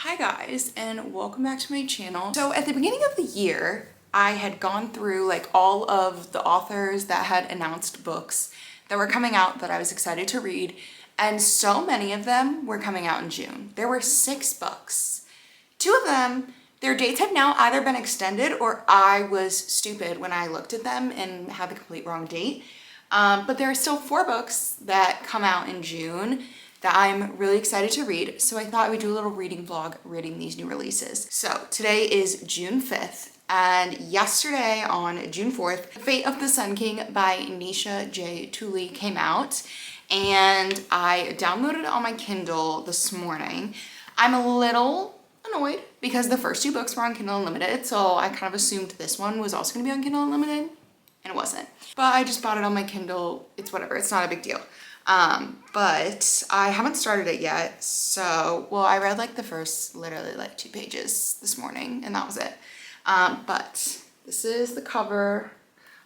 Hi guys, and welcome back to my channel. So at the beginning of the year, I had gone through like all of the authors that had announced books that were coming out that I was excited to read, and so many of them were coming out in June. There were 6 books. 2 of them, their dates have now either been extended or I was stupid when I looked at them and had the complete wrong date. But there are still 4 books that come out in June that I'm really excited to read. So I thought I would do a little reading vlog reading these new releases. So today is June 5th. And yesterday on June 4th, Fate of the Sun King by Nisha J. Tooley came out, and I downloaded it on my Kindle this morning. I'm a little annoyed because the first 2 books were on Kindle Unlimited, so I kind of assumed this one was also gonna be on Kindle Unlimited, and it wasn't. But I just bought it on my Kindle. It's whatever, it's not a big deal. But I haven't started it yet, so, well, I read like the first literally like 2 pages this morning, and that was it. But this is the cover.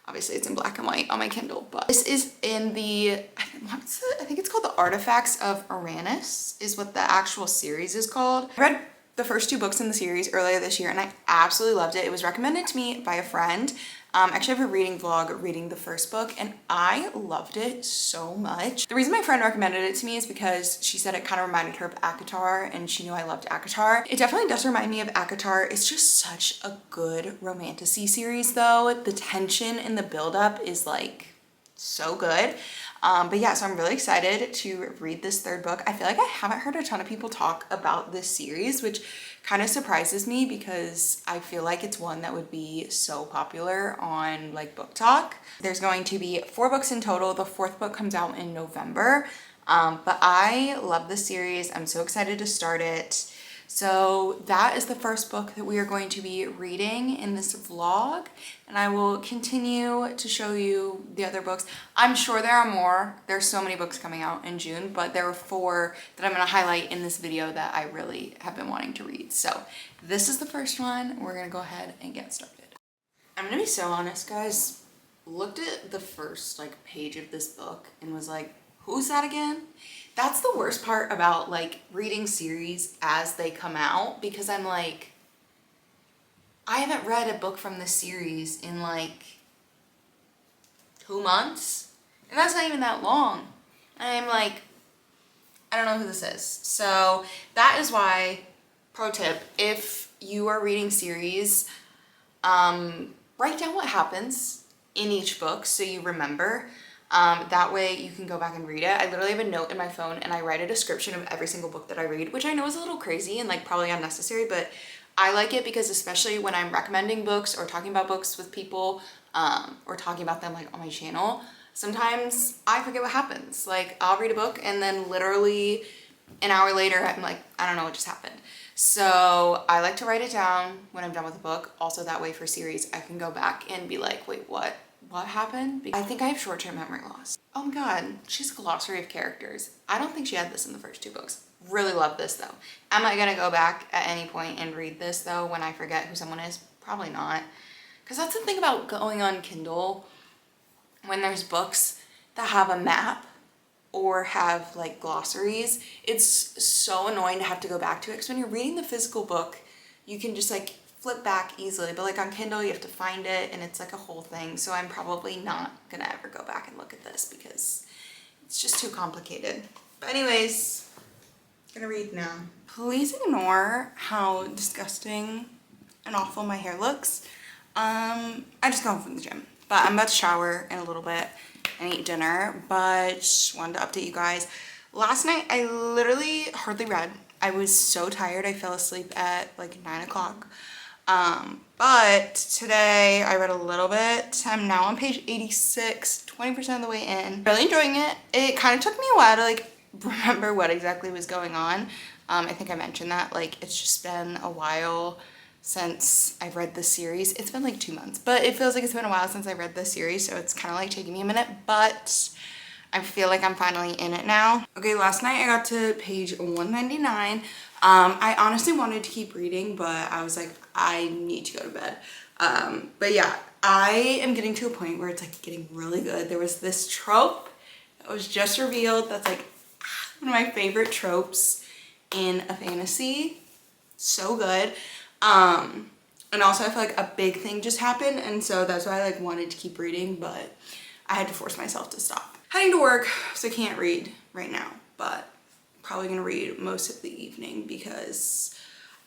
Obviously it's in black and white on my Kindle, but this is in the, I think it's called The Artifacts of Uranus is what the actual series is called. I read the first 2 books in the series earlier this year and I absolutely loved it. It was recommended to me by a friend. Actually, I have a reading vlog reading the first book and I loved it so much. The reason my friend recommended it to me is because she said it kind of reminded her of ACOTAR and she knew I loved ACOTAR. It definitely does remind me of ACOTAR. It's just such a good romantasy series though. The tension and the buildup is like so good. But yeah, so I'm really excited to read this 3rd book. I feel like I haven't heard a ton of people talk about this series, which kind of surprises me because I feel like it's one that would be so popular on like Book Talk. There's going to be 4 books in total. The 4th book comes out in November. But I love this series. I'm so excited to start it. So that is the first book that we are going to be reading in this vlog, and I will continue to show you the other books. I'm sure there are more. There's so many books coming out in June, but there are 4 that I'm going to highlight in this video that I really have been wanting to read. So this is the first one. We're going to go ahead and get started. I'm going to be so honest, guys. Looked at the first like page of this book and was like, who's that again? That's the worst part about like reading series as they come out, because I'm like, I haven't read a book from this series in like 2 months, and that's not even that long. And I'm like, I don't know who this is. So that is why, pro tip, if you are reading series, write down what happens in each book so you remember. That way you can go back and read it. I literally have a note in my phone and I write a description of every single book that I read, which I know is a little crazy and like probably unnecessary, but I like it because especially when I'm recommending books or talking about books with people, or talking about them like on my channel, sometimes I forget what happens. Like I'll read a book and then literally an hour later I'm like, I don't know what just happened. So I like to write it down when I'm done with the book. Also that way for series, I can go back and be like, wait, what happened? I think I have short-term memory loss. Oh my god, she's a glossary of characters. I don't think she had this in the first 2 books. Really love this though. Am I gonna go back at any point and read this though when I forget who someone is? Probably not. Because that's the thing about going on Kindle when there's books that have a map or have like glossaries. It's so annoying to have to go back to it because when you're reading the physical book, you can just like flip back easily, but like on Kindle you have to find it and it's like a whole thing. So I'm probably not gonna ever go back and look at this because it's just too complicated. But anyways, I'm gonna read now. Please ignore how disgusting and awful my hair looks. I just got home from the gym, but I'm about to shower in a little bit and eat dinner, but just wanted to update you guys. Last night I literally hardly read. I was so tired I fell asleep at like 9 o'clock. But today I read a little bit. I'm now on page 86, 20% of the way in. Really enjoying it. It kind of took me a while to like remember what exactly was going on. I think I mentioned that like it's just been a while since I've read this series. It's been like 2 months, but it feels like it's been a while since I read this series, so it's kind of like taking me a minute, but I feel like I'm finally in it now. Okay, last night I got to page 199. I honestly wanted to keep reading, but I was like, I need to go to bed. But yeah, I am getting to a point where it's like getting really good. There was this trope that was just revealed that's like one of my favorite tropes in a fantasy. So good. And also I feel like a big thing just happened, and so that's why I like wanted to keep reading, but I had to force myself to stop. Heading to work, so I can't read right now, but probably gonna read most of the evening because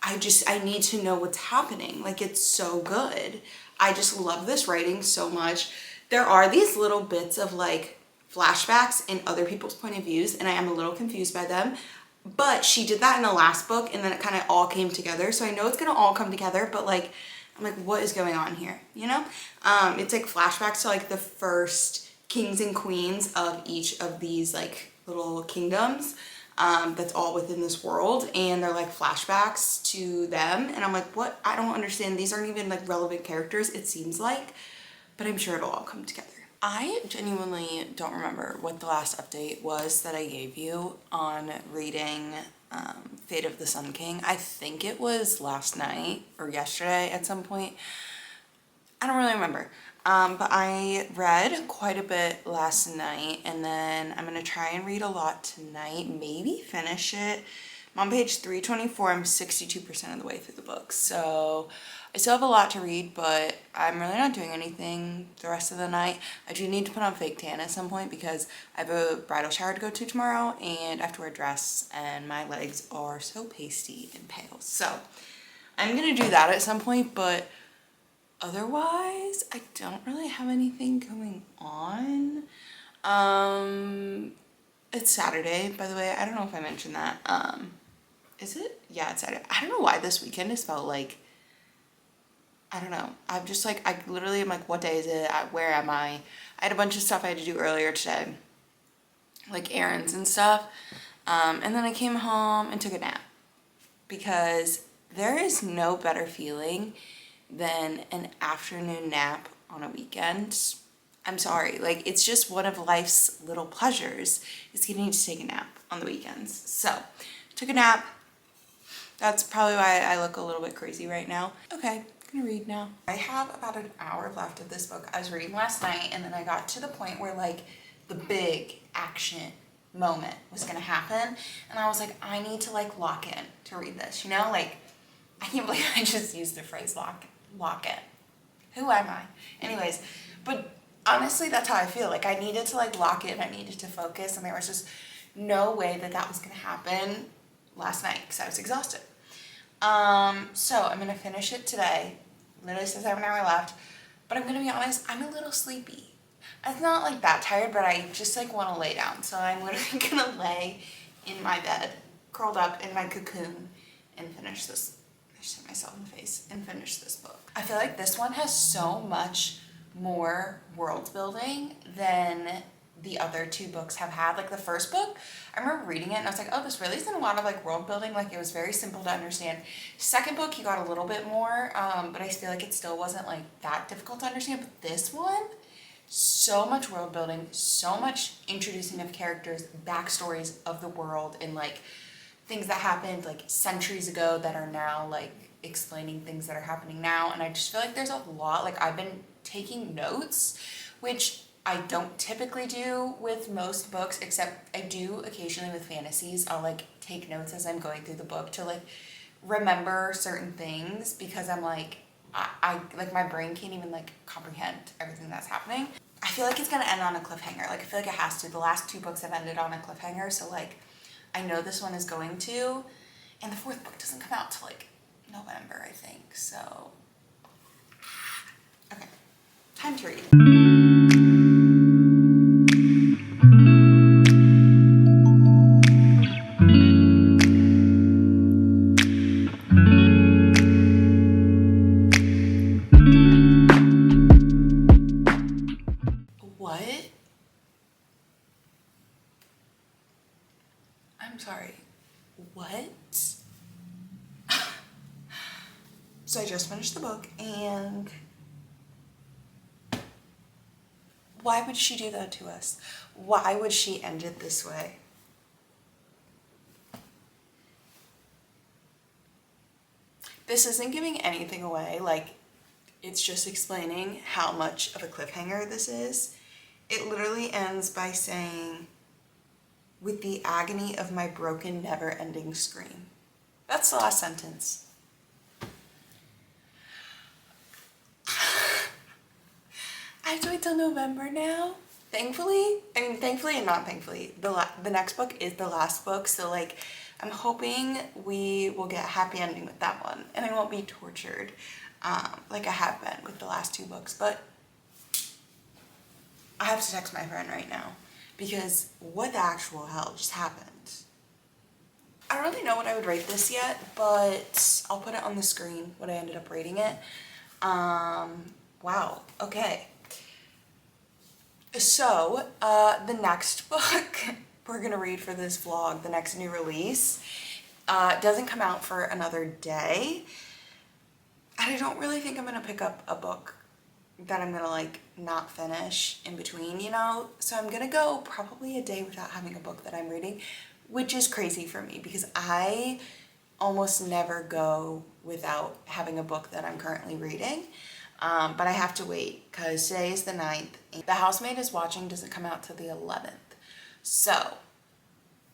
I need to know what's happening. Like, it's so good. I just love this writing so much. There are these little bits of like flashbacks in other people's point of views, and I am a little confused by them. But she did that in the last book, and then it kind of all came together. So I know it's gonna all come together, but like, I'm like, what is going on here? You know? It's like flashbacks to like the first kings and queens of each of these like little kingdoms. That's all within this world, and they're like flashbacks to them. And I'm like, what? I don't understand. These aren't even like relevant characters, it seems like, but I'm sure it'll all come together. I genuinely don't remember what the last update was that I gave you on reading Fate of the Sun King. I think it was last night or yesterday at some point. I don't really remember. But I read quite a bit last night, and then I'm gonna try and read a lot tonight, maybe finish it. I'm on page 324, I'm 62% of the way through the book, so I still have a lot to read, but I'm really not doing anything the rest of the night. I do need to put on fake tan at some point because I have a bridal shower to go to tomorrow, and I have to wear a dress, and my legs are so pasty and pale. So I'm gonna do that at some point, but otherwise, I don't really have anything going on. It's Saturday, by the way. I don't know if I mentioned that. Is it? Yeah, it's Saturday. I don't know why this weekend has felt like, I don't know. I'm just like, I literally am like, what day is it? Where am I? I had a bunch of stuff I had to do earlier today, like errands and stuff. And then I came home and took a nap because there is no better feeling than an afternoon nap on a weekend. I'm sorry, like, it's just one of life's little pleasures is getting to take a nap on the weekends. So took a nap. That's probably why I look a little bit crazy right now. Okay, I'm gonna read now. I have about an hour left of this book. I was reading last night, and then I got to the point where like the big action moment was gonna happen, and I was like, I need to like lock in to read this, you know? Like, I can't believe I just used the phrase lock in. Who am I? Anyways, but honestly, that's how I feel. Like, I needed to like lock in, I needed to focus, and there was just no way that that was gonna happen last night because I was exhausted. So I'm gonna finish it today. Literally says I have an hour left, but I'm gonna be honest, I'm a little sleepy. I'm not like that tired, but I just like want to lay down. So I'm literally gonna lay in my bed, curled up in my cocoon, and finish this. I just hit myself in the face and finish this book. I feel like this one has so much more world building than the other two books have had. Like the first book, I remember reading it and I was like, oh, this really isn't a lot of like world building. Like, it was very simple to understand. Second book, you got a little bit more, but I feel like it still wasn't like that difficult to understand. But this one, so much world building, so much introducing of characters, backstories of the world, and like things that happened like centuries ago that are now like explaining things that are happening now. And I just feel like there's a lot, like I've been taking notes, which I don't typically do with most books, except I do occasionally with fantasies. I'll like take notes as I'm going through the book to like remember certain things, because I'm like, I like my brain can't even like comprehend everything that's happening. I feel like it's gonna end on a cliffhanger. Like, I feel like it has to. The last two books have ended on a cliffhanger, so like I know this one is going to, and the fourth book doesn't come out till like November, I think. So okay, time to read. What? I'm sorry. What? So I just finished the book, and why would she do that to us? Why would she end it this way? This isn't giving anything away, like, it's just explaining how much of a cliffhanger this is. It literally ends by saying, with the agony of my broken, never-ending scream. That's the last sentence. I have to wait till November now. Thankfully, thankfully and not thankfully, the next book is the last book, so like I'm hoping we will get a happy ending with that one and I won't be tortured like I have been with the last two books. But I have to text my friend right now because what the actual hell just happened? I don't really know what I would rate this yet, but I'll put it on the screen what I ended up rating it. Wow, okay. So, the next book we're gonna read for this vlog, the next new release, doesn't come out for another day. And I don't really think I'm gonna pick up a book that I'm gonna like not finish in between, you know? So I'm gonna go probably a day without having a book that I'm reading, which is crazy for me because I almost never go without having a book that I'm currently reading. But I have to wait because today is the 9th. The Housemaid is Watching doesn't come out till the 11th. So,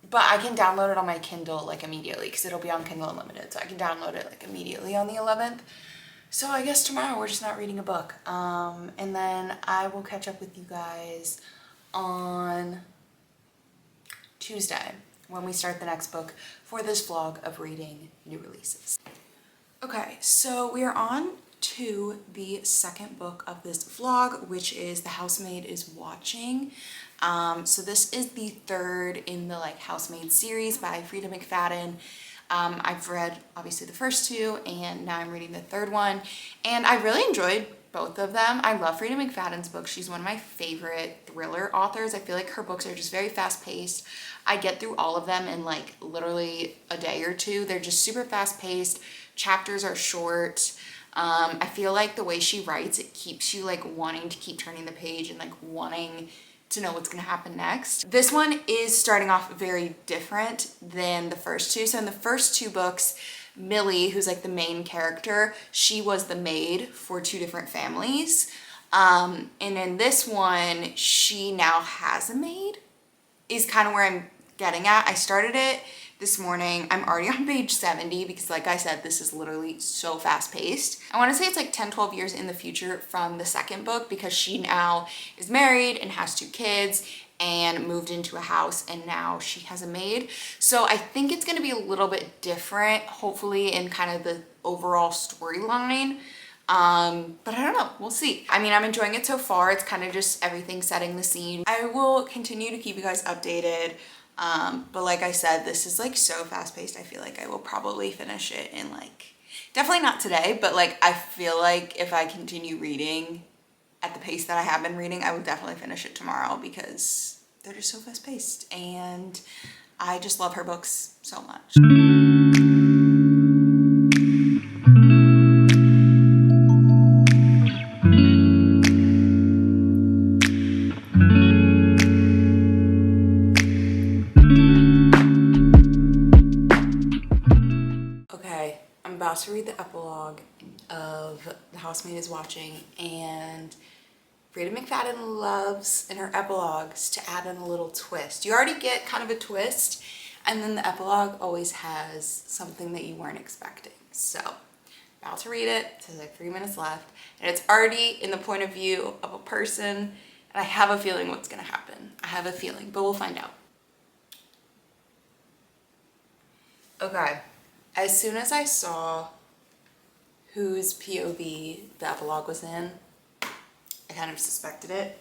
but I can download it on my Kindle like immediately because it'll be on Kindle Unlimited. So I can download it like immediately on the 11th. So I guess tomorrow we're just not reading a book. And then I will catch up with you guys on Tuesday when we start the next book for this vlog of reading new releases. Okay, so we are on to the second book of this vlog, which is The Housemaid is Watching. So this is the third in the like Housemaid series by Freida McFadden. I've read obviously the first two and now I'm reading the third one and I really enjoyed both of them. I love Freida McFadden's books. She's one of my favorite thriller authors. I feel like her books are just very fast paced. I get through all of them in like literally a day or two. They're just super fast paced. Chapters are short. I feel like the way she writes, it keeps you like wanting to keep turning the page and like wanting to know what's gonna happen next. This one is starting off very different than the first two. So in the first two books, Millie, who's like the main character, she was the maid for two different families. And in this one, she now has a maid, is kind of where I'm getting at. I started it this morning. I'm already on page 70 because like I said, this is literally so fast paced. I want to say it's like 10-12 years in the future from the second book because she now is married and has two kids and moved into a house and now she has a maid. So I think it's going to be a little bit different, hopefully in kind of the overall storyline. But I don't know, we'll see. I mean, I'm enjoying it so far. It's kind of just everything setting the scene. I will continue to keep you guys updated. But like I said, this is like so fast paced. I feel like I will probably finish it in like, definitely not today, but like I feel like if I continue reading at the pace that I have been reading, I will definitely finish it tomorrow because they're just so fast paced and I just love her books so much. About to read the epilogue of The Housemaid is Watching, and Freida McFadden loves in her epilogues to add in a little twist. You already get kind of a twist, and then the epilogue always has something that you weren't expecting. So, about to read it. There's like 3 minutes left, and it's already in the point of view of a person, and I have a feeling what's gonna happen. I have a feeling, but we'll find out. Okay. As soon as I saw whose POV the epilogue was in, I kind of suspected it.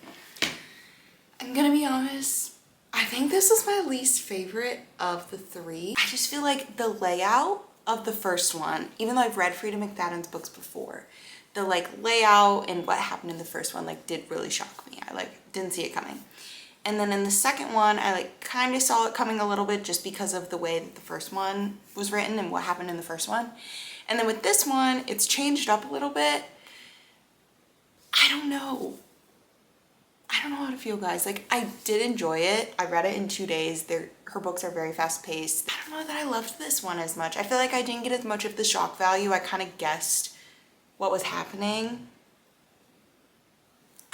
I'm gonna be honest, I think this was my least favorite of the three. I just feel like the layout of the first one, even though I've read Freida McFadden's books before, the like layout and what happened in the first one like did really shock me. I like didn't see it coming. And then in the second one, I like kind of saw it coming a little bit just because of the way that the first one was written and what happened in the first one. And then with this one, it's changed up a little bit. I don't know. I don't know how to feel, guys. Like, I did enjoy it. I read it in 2 days. Her books are very fast paced. I don't know that I loved this one as much. I feel like I didn't get as much of the shock value. I kind of guessed what was happening.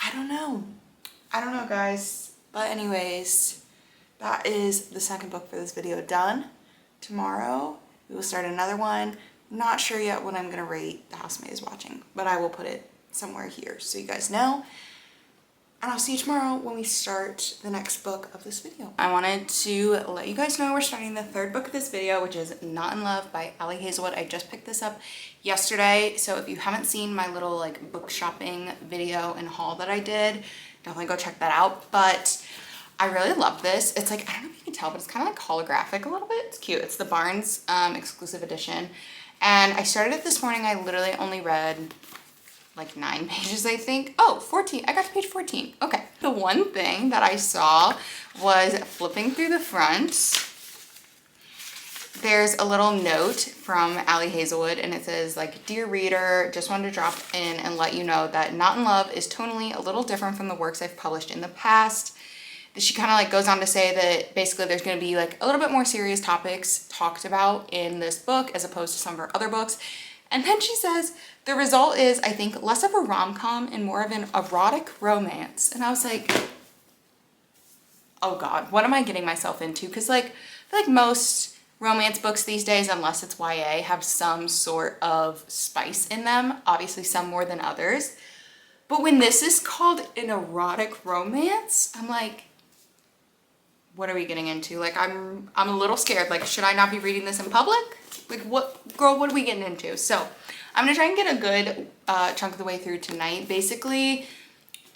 I don't know. I don't know, guys. But anyways, that is the second book for this video done. Tomorrow We will start another one. Not sure yet what I'm gonna rate The Housemaid is Watching, but I will put it somewhere here so you guys know. And I'll see you tomorrow when we start the next book of this video. I wanted to let you guys know we're starting the third book of this video, which is Not in Love by Ali Hazelwood. I just picked this up yesterday, so if you haven't seen my little like book shopping video and haul that I did, definitely go check that out. But I really love this. It's like, I don't know if you can tell, but it's kind of like holographic a little bit. It's cute. It's the Barnes exclusive edition. And I started it this morning. I literally only read like 9 pages, I think. Oh, 14. I got to page 14. Okay. The one thing that I saw was flipping through the front. There's a little note from Ali Hazelwood, and it says like, "Dear reader, just wanted to drop in and let you know that Not in Love is tonally a little different from the works I've published in the past." She kind of like goes on to say that basically there's going to be like a little bit more serious topics talked about in this book as opposed to some of her other books. And then she says, the result is, I think, less of a rom-com and more of an erotic romance. And I was like, oh God, what am I getting myself into? Because like, I feel like most romance books these days, unless it's YA, have some sort of spice in them. Obviously some more than others. But when this is called an erotic romance, I'm like, what are we getting into? Like, I'm a little scared. Like, should I not be reading this in public? Like, what, girl, what are we getting into? So I'm gonna try and get a good chunk of the way through tonight. Basically,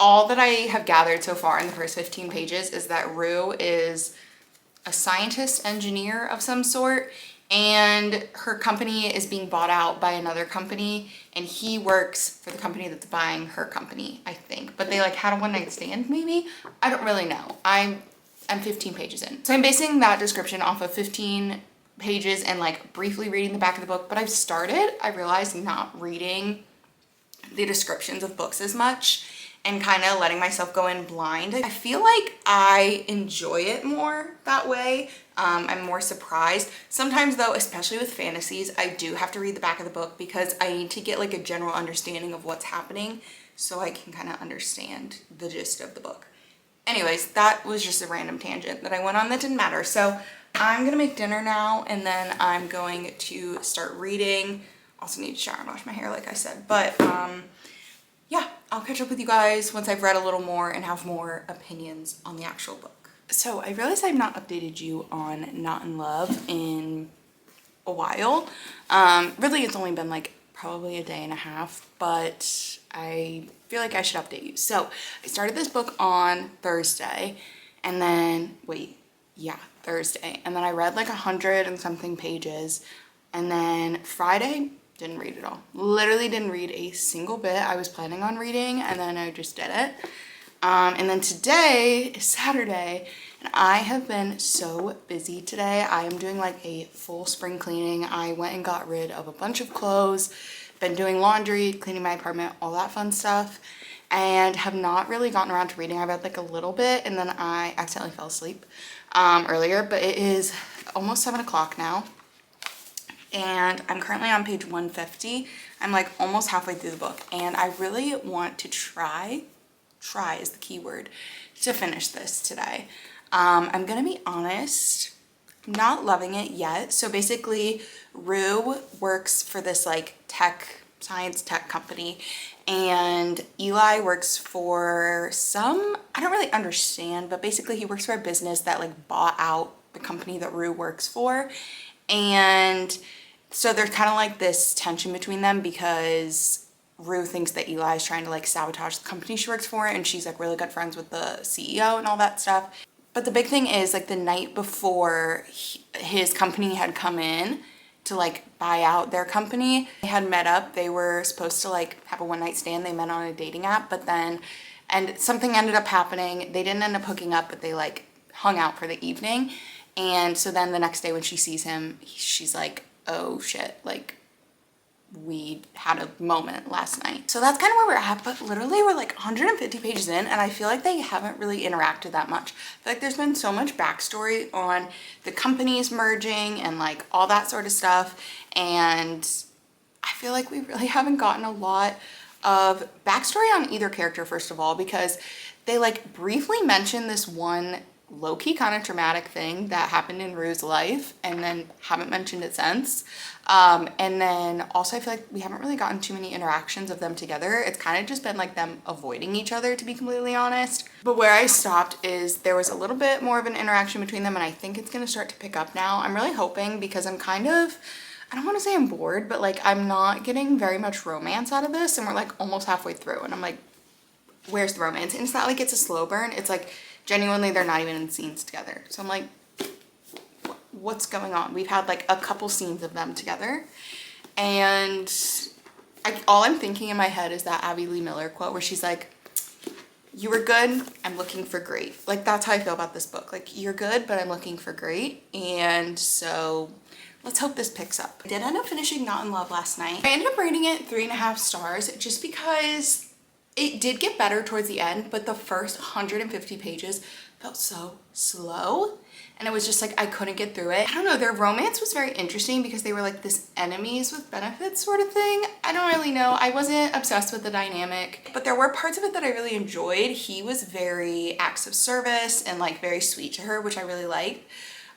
all that I have gathered so far in the first 15 pages is that Rue is a scientist engineer of some sort, and her company is being bought out by another company, and he works for the company that's buying her company, I think. But they like had a one-night stand, maybe? I don't really know. I'm 15 pages in. So I'm basing that description off of 15 pages and like briefly reading the back of the book, but I've started, I realized, not reading the descriptions of books as much and kind of letting myself go in blind. I feel like I enjoy it more that way. I'm more surprised. Sometimes though, especially with fantasies, I do have to read the back of the book because I need to get like a general understanding of what's happening so I can kind of understand the gist of the book. Anyways, that was just a random tangent that I went on that didn't matter. So I'm gonna make dinner now and then I'm going to start reading. Also need to shower and wash my hair like I said. But yeah, I'll catch up with you guys once I've read a little more and have more opinions on the actual book. So I realized I've not updated you on Not in Love in a while. Really it's only been like probably a day and a half, but I feel like I should update you. So I started this book on Thursday and then, Thursday. And then I read like 100 and something pages. And then Friday, didn't read it all. Literally didn't read a single bit. I was planning on reading and then I just did it. And then today is Saturday and I have been so busy today. I am doing like a full spring cleaning. I went and got rid of a bunch of clothes, been doing laundry, cleaning my apartment, all that fun stuff, and have not really gotten around to reading. I read like a little bit and then I accidentally fell asleep earlier, but it is almost 7 o'clock now. And I'm currently on page 150. I'm like almost halfway through the book and I really want to try is the key word, to finish this today. I'm gonna be honest, not loving it yet. So basically Rue works for this like science tech company and Eli works for some, I don't really understand, but basically he works for a business that like bought out the company that Rue works for. And so there's kind of like this tension between them because Rue thinks that Eli is trying to like sabotage the company she works for, and she's like really good friends with the CEO and all that stuff. But the big thing is like the night before his company had come in to like buy out their company, they had met up. They were supposed to like have a one-night stand. They met on a dating app, but then, and something ended up happening. They didn't end up hooking up, but they like hung out for the evening. And so then the next day when she sees him, she's like, oh shit, like we had a moment last night. So that's kind of where we're at, but literally we're like 150 pages in and I feel like they haven't really interacted that much. I feel like there's been so much backstory on the companies merging and like all that sort of stuff. And I feel like we really haven't gotten a lot of backstory on either character, first of all, because they like briefly mention this one low-key kind of traumatic thing that happened in Rue's life, and then haven't mentioned it since. And then also I feel like we haven't really gotten too many interactions of them together. It's kind of just been like them avoiding each other, to be completely honest. But where I stopped is there was a little bit more of an interaction between them, and I think it's going to start to pick up now. I'm really hoping, because I'm kind of, I don't want to say I'm bored, but like I'm not getting very much romance out of this, and we're like almost halfway through, and I'm like, where's the romance? And it's not like it's a slow burn. It's like genuinely they're not even in scenes together. So I'm like, what's going on? We've had like a couple scenes of them together, and all I'm thinking in my head is that Abby Lee Miller quote where she's like, you were good, I'm looking for great. Like, that's how I feel about this book. Like, you're good, but I'm looking for great. And so let's hope this picks up. I did end up finishing Not in Love last night. I ended up rating it 3.5 stars just because it did get better towards the end, but the first 150 pages felt so slow. And it was just like, I couldn't get through it. I don't know, their romance was very interesting because they were like this enemies with benefits sort of thing. I don't really know. I wasn't obsessed with the dynamic, but there were parts of it that I really enjoyed. He was very acts of service and like very sweet to her, which I really liked.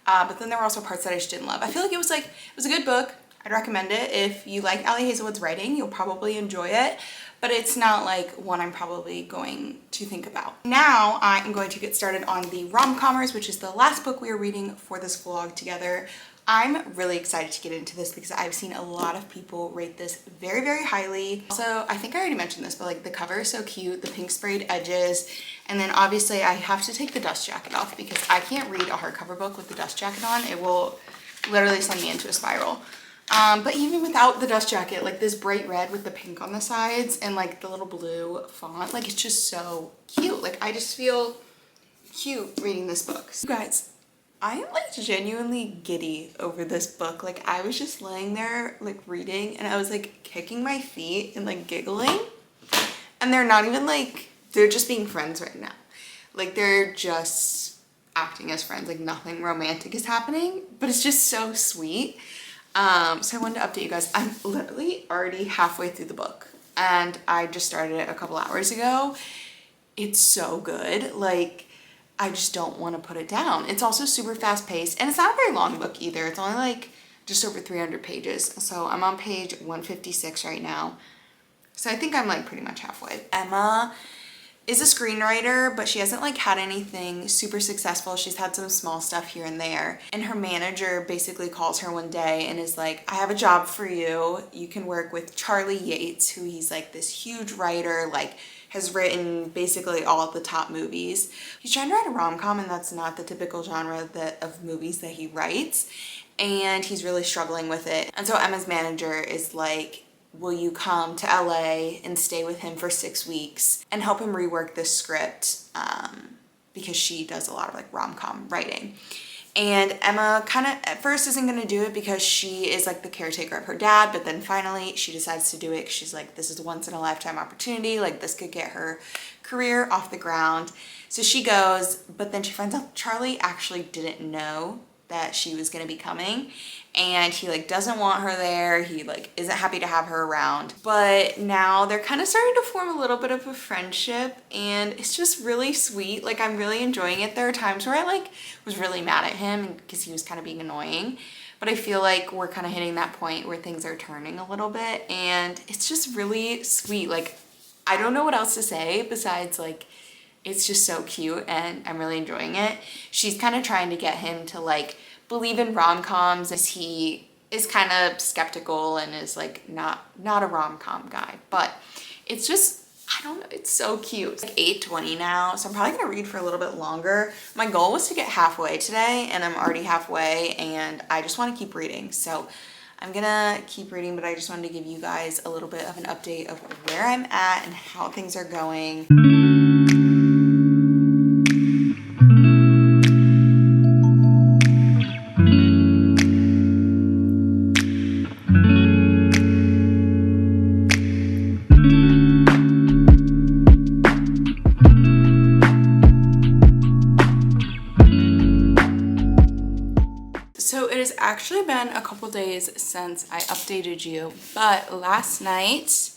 But then there were also parts that I just didn't love. I feel like it was a good book. I'd recommend it. If you like Ali Hazelwood's writing, you'll probably enjoy it, but it's not like one I'm probably going to think about. Now I am going to get started on the rom-commers, which is the last book we are reading for this vlog together. I'm really excited to get into this because I've seen a lot of people rate this very, very highly. Also, I think I already mentioned this, but like the cover is so cute, the pink sprayed edges, and then obviously I have to take the dust jacket off because I can't read a hardcover book with the dust jacket on. It will literally send me into a spiral. But even without the dust jacket, like this bright red with the pink on the sides and like the little blue font, like it's just so cute. Like I just feel cute reading this book. So guys, I am like genuinely giddy over this book. Like I was just laying there like reading and I was like kicking my feet and like giggling, and they're not even like, they're just being friends right now. Like they're just acting as friends, like nothing romantic is happening, but it's just so sweet. So I wanted to update you guys. I'm literally already halfway through the book and I just started it a couple hours ago. It's so good. Like I just don't want to put it down. It's also super fast paced and it's not a very long book either. It's only like just over 300 pages. So I'm on page 156 right now. So I think I'm like pretty much halfway. Emma is a screenwriter, but she hasn't like had anything super successful. She's had some small stuff here and there. And her manager basically calls her one day and is like, I have a job for you. You can work with Charlie Yates, who he's like this huge writer, like has written basically all of the top movies. He's trying to write a rom-com and that's not the typical genre of movies that he writes. And he's really struggling with it. And so Emma's manager is like, will you come to LA and stay with him for 6 weeks and help him rework this script, because she does a lot of like rom-com writing. And Emma kind of at first isn't going to do it because she is like the caretaker of her dad, but then finally she decides to do it because she's like, this is a once in a lifetime opportunity, like this could get her career off the ground. So she goes, but then she finds out Charlie actually didn't know that she was going to be coming, and he like doesn't want her there. He like isn't happy to have her around, but now they're kind of starting to form a little bit of a friendship and it's just really sweet. Like I'm really enjoying it. There are times where I like was really mad at him because he was kind of being annoying, but I feel like we're kind of hitting that point where things are turning a little bit and it's just really sweet. Like I don't know what else to say besides like it's just so cute and I'm really enjoying it. She's kind of trying to get him to like believe in rom-coms as he is kind of skeptical and is like not a rom-com guy, but it's just, I don't know, it's so cute. It's like 8:20 now, so I'm probably gonna read for a little bit longer. My goal was to get halfway today and I'm already halfway and I just want to keep reading. So I'm gonna keep reading, but I just wanted to give you guys a little bit of an update of where I'm at and how things are going. So it has actually been a couple days since I updated you, but last night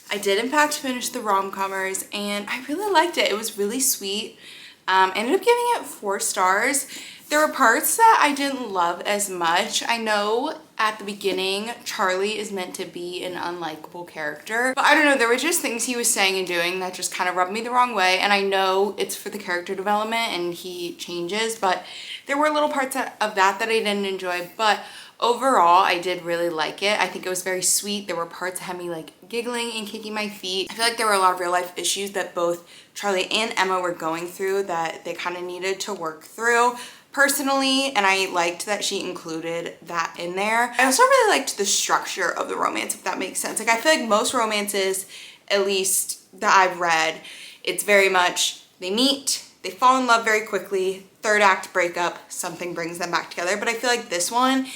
I did in fact finish the rom-commers and I really liked it. It was really sweet. Ended up giving it 4 stars. There were parts that I didn't love as much. I know at the beginning, Charlie is meant to be an unlikable character, but I don't know, there were just things he was saying and doing that just kind of rubbed me the wrong way. And I know it's for the character development and he changes, but there were little parts of that I didn't enjoy. But overall, I did really like it. I think it was very sweet. There were parts that had me like giggling and kicking my feet. I feel like there were a lot of real life issues that both Charlie and Emma were going through that they kind of needed to work through personally, and I liked that she included that in there. I also really liked the structure of the romance, if that makes sense. Like, I feel like most romances, at least that I've read, it's very much they meet, they fall in love very quickly, third act breakup, something brings them back together. But I feel like this one,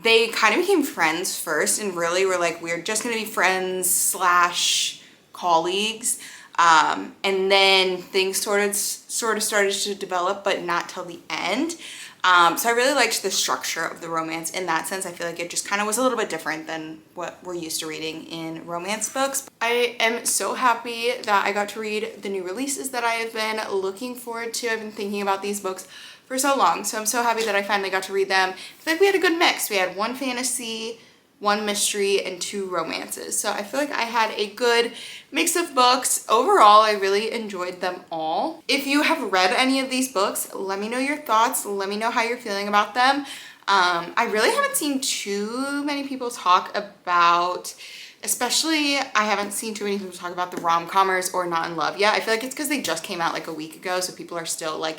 they kind of became friends first and really were like, we're just gonna be friends slash colleagues. And then things sort of started to develop, but not till the end. So I really liked the structure of the romance in that sense. I feel like it just kind of was a little bit different than what we're used to reading in romance books. I am so happy that I got to read the new releases that I have been looking forward to. I've been thinking about these books for so long, so I'm so happy that I finally got to read them. I feel like we had a good mix. We had 1 fantasy, 1 mystery, and 2 romances. So I feel like I had a good mix of books. Overall, I really enjoyed them all. If you have read any of these books, let me know your thoughts. Let me know how you're feeling about them. I really haven't seen too many people talk about, especially I haven't seen too many people talk about the rom-commers or Not in Love yet. I feel like it's because they just came out like a week ago, so people are still like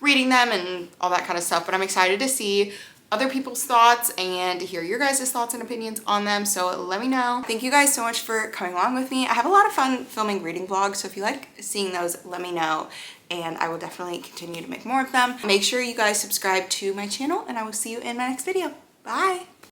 reading them and all that kind of stuff. But I'm excited to see other people's thoughts and hear your guys' thoughts and opinions on them, so let me know. Thank you guys so much for coming along with me. I have a lot of fun filming reading vlogs, so if you like seeing those, let me know, and I will definitely continue to make more of them. Make sure you guys subscribe to my channel, and I will see you in my next video. Bye!